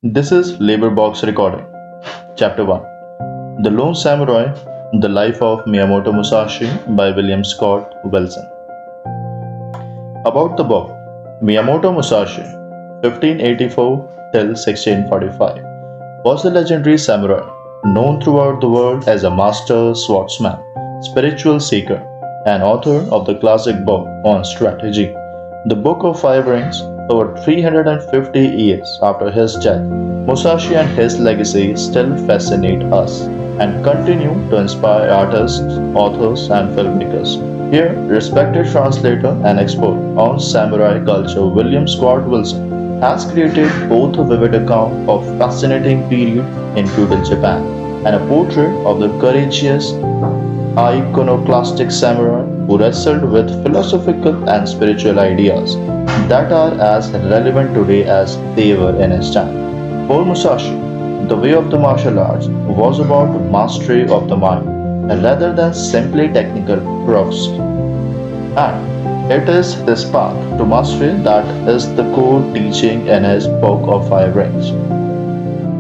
This is Labor Box Recording, Chapter 1: The Lone Samurai, The Life of Miyamoto Musashi by William Scott Wilson. About the book: Miyamoto Musashi, 1584 till 1645, was a legendary samurai known throughout the world as a master swordsman, spiritual seeker, and author of the classic book on strategy, The Book of Five Rings. Over 350 years after his death, Musashi and his legacy still fascinate us and continue to inspire artists, authors, and filmmakers. Here, respected translator and expert on samurai culture William Scott Wilson has created both a vivid account of fascinating period in feudal Japan and a portrait of the courageous iconoclastic samurai who wrestled with philosophical and spiritual ideas that are as relevant today as they were in his time. For Musashi, the way of the martial arts was about mastery of the mind rather than simply technical prowess. And it is this path to mastery that is the core teaching in his Book of Five Rings.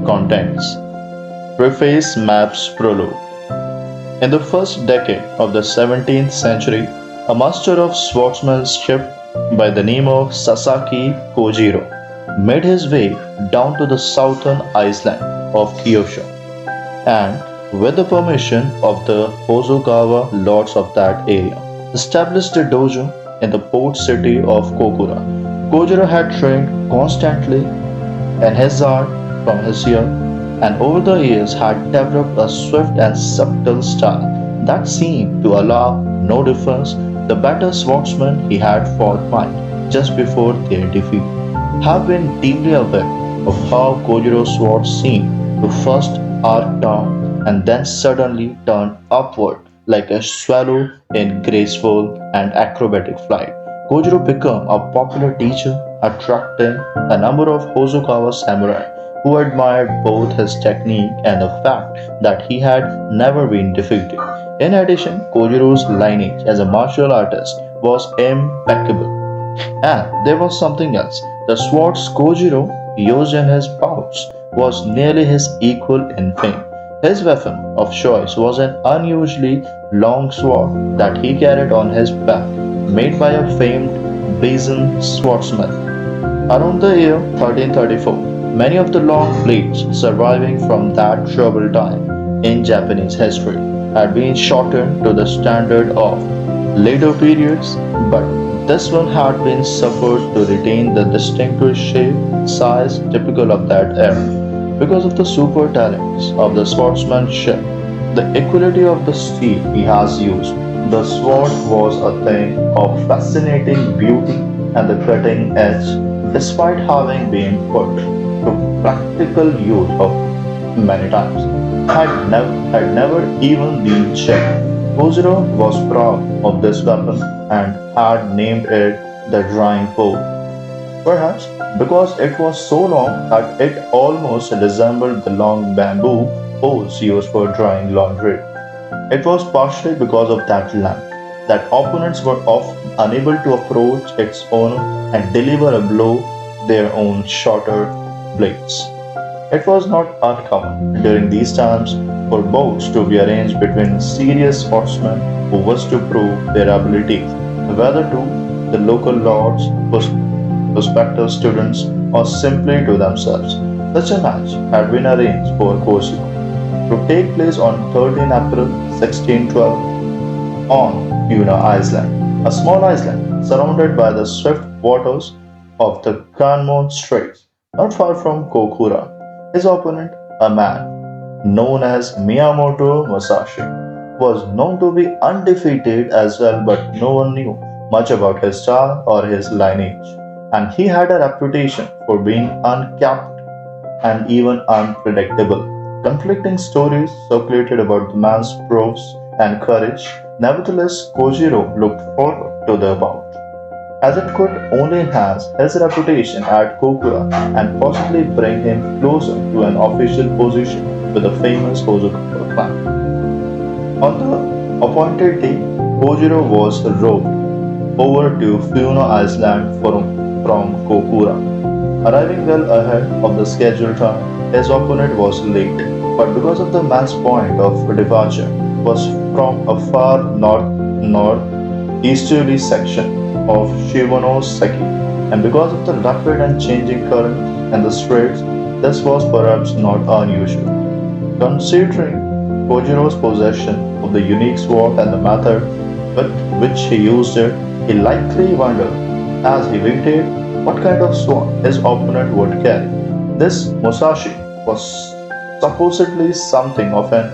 Contents: Preface, Maps, Prologue. In the first decade of the 17th century, a master of swordsmanship by the name of Sasaki Kojiro made his way down to the southern island of Kyushu and, with the permission of the Hosokawa lords of that area, established a dojo in the port city of Kokura. Kojiro had trained constantly in his art from his youth and over the years had developed a swift and subtle style that seemed to allow no difference the better swordsmen he had fought might, just before their defeat, have been deeply aware of how Kojiro's sword seemed to first arc down and then suddenly turn upward like a swallow in graceful and acrobatic flight. Kojiro became a popular teacher, attracting a number of Hosokawa samurai who admired both his technique and the fact that he had never been defeated. In addition, Kojiro's lineage as a martial artist was impeccable. And there was something else. The swords Kojiro used in his bouts was nearly his equal in fame. His weapon of choice was an unusually long sword that he carried on his back, made by a famed Byzantine swordsmith. Around the year 1334, many of the long blades surviving from that troubled time in Japanese history had been shortened to the standard of later periods, but this one had been suffered to retain the distinctive shape, size typical of that era. Because of the super talents of the swordsmanship, the equality of the steel he has used, the sword was a thing of fascinating beauty and the cutting edge, despite having been put to practical use of many times, had never even been checked. Kojiro was proud of this weapon and had named it the drying pole, perhaps because it was so long that it almost resembled the long bamboo poles used for drying laundry. It was partially because of that length that opponents were often unable to approach its owner and deliver a blow their own shorter blades. It was not uncommon during these times for bouts to be arranged between serious sportsmen who wished to prove their abilities, whether to the local lords, prospective students, or simply to themselves. Such a match had been arranged for Koshiku to take place on 13 April 1612 on Puna Island, a small island surrounded by the swift waters of the Kanmon Straits, not far from Kokura. His opponent, a man known as Miyamoto Musashi, was known to be undefeated as well, but no one knew much about his style or his lineage, and he had a reputation for being uncapped and even unpredictable. Conflicting stories circulated about the man's prowess and courage. Nevertheless, Kojiro looked forward to the bout, as it could only enhance his reputation at Kokura and possibly bring him closer to an official position with the famous Hosokawa clan. On the appointed day, Kojiro was rowed over to Puna Island from Kokura. Arriving well ahead of the scheduled time, his opponent was late, but because of the man's point of departure was from a far northeasterly section of Shimonoseki, and because of the rapid and changing current in the straits, this was perhaps not unusual. Considering Kojiro's possession of the unique sword and the method with which he used it, he likely wondered, as he waited, what kind of sword his opponent would carry. This musashi was supposedly something of an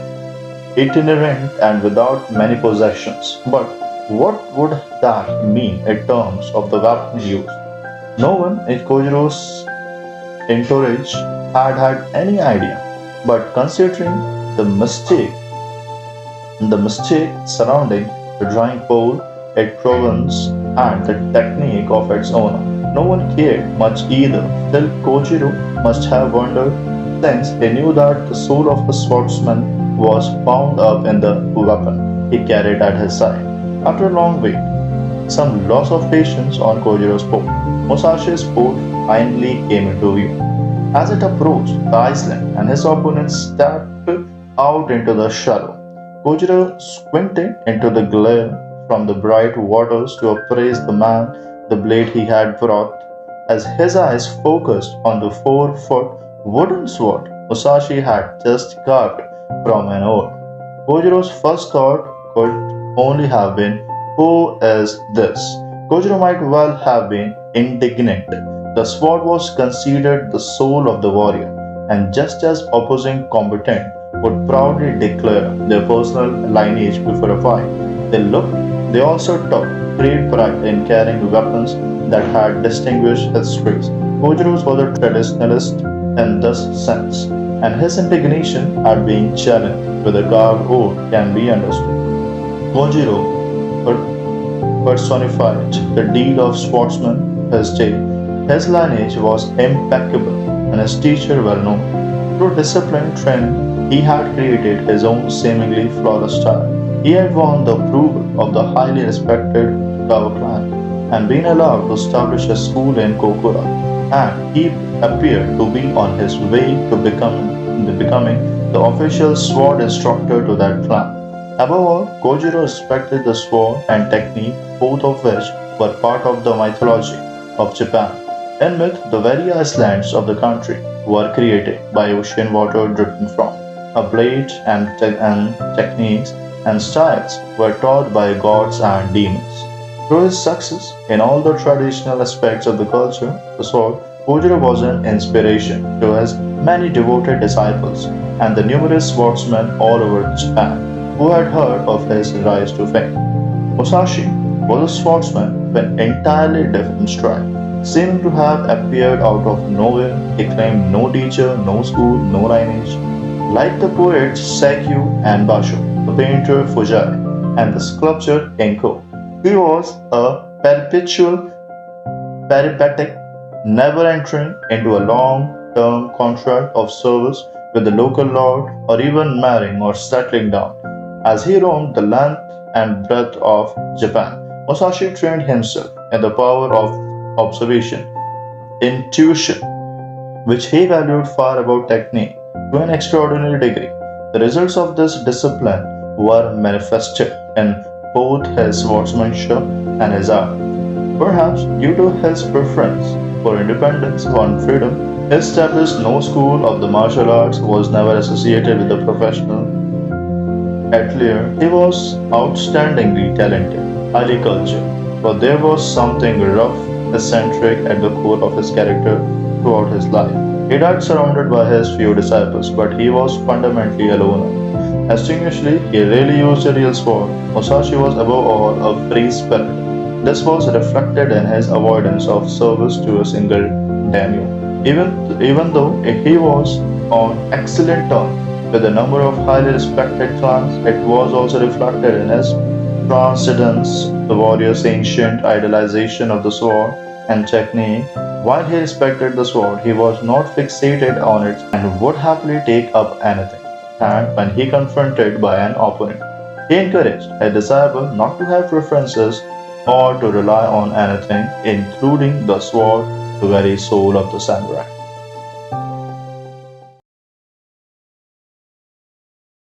itinerant and without many possessions. But what would that mean in terms of the weapon used? No one in Kojiro's entourage had any idea. But considering the mistake surrounding the drawing pole, its provenance, and the technique of its owner, no one cared much either. Still, Kojiro must have wondered, since he knew that the soul of a swordsman was bound up in the weapon he carried at his side. After a long wait, some loss of patience on Kojiro's part, Musashi's boat finally came into view. As it approached the island and his opponent stepped out into the shallow, Kojiro squinted into the glare from the bright waters to appraise the man, the blade he had brought. As his eyes focused on the 4-foot wooden sword Musashi had just carved from an oar, Kojiro's first thought could only have been, "Who is this?" Kojiro might well have been indignant. The sword was considered the soul of the warrior, and just as opposing combatant would proudly declare their personal lineage before a fight, they also took great pride in carrying weapons that had distinguished histories. Kojiro was a traditionalist in this sense, and his indignation at being challenged with a carved oar can be understood. Kojiro personified the deed of sportsman his day. His lineage was impeccable and his teacher well known. Through disciplined training, he had created his own seemingly flawless style. He had won the approval of the highly respected Kawa clan and been allowed to establish a school in Kokura, and he appeared to be on his way to becoming the official sword instructor to that clan. Above all, Kojiro respected the sword and technique, both of which were part of the mythology of Japan. In myth, the very islands of the country were created by ocean water driven from. A blade and techniques and styles were taught by gods and demons. Through his success in all the traditional aspects of the culture, the sword, Kojiro was an inspiration to his many devoted disciples and the numerous swordsmen all over Japan who had heard of his rise to fame. Musashi was a swordsman of an entirely different stride. Seeming to have appeared out of nowhere, he claimed no teacher, no school, no lineage. Like the poets Seikyu and Basho, the painter Fujai, and the sculptor Enko, he was a peripatetic, never entering into a long-term contract of service with the local lord or even marrying or settling down. As he roamed the length and breadth of Japan, Musashi trained himself in the power of observation, intuition, which he valued far above technique to an extraordinary degree. The results of this discipline were manifested in both his swordsmanship and his art. Perhaps due to his preference for independence and freedom, he established no school of the martial arts, was never associated with a professional atelier. He was outstandingly talented, highly cultured, but there was something rough, eccentric at the core of his character throughout his life. He died surrounded by his few disciples, but he was fundamentally a loner. Astonishingly, he rarely used a real sword. Musashi was above all a free spirit. This was reflected in his avoidance of service to a single daimyo. Even though he was on excellent terms with a number of highly respected clans, it was also reflected in his transcendence, the warrior's ancient idealization of the sword and technique. While he respected the sword, he was not fixated on it and would happily take up anything and when he confronted by an opponent. He encouraged a disciple not to have preferences or to rely on anything, including the sword, the very soul of the samurai.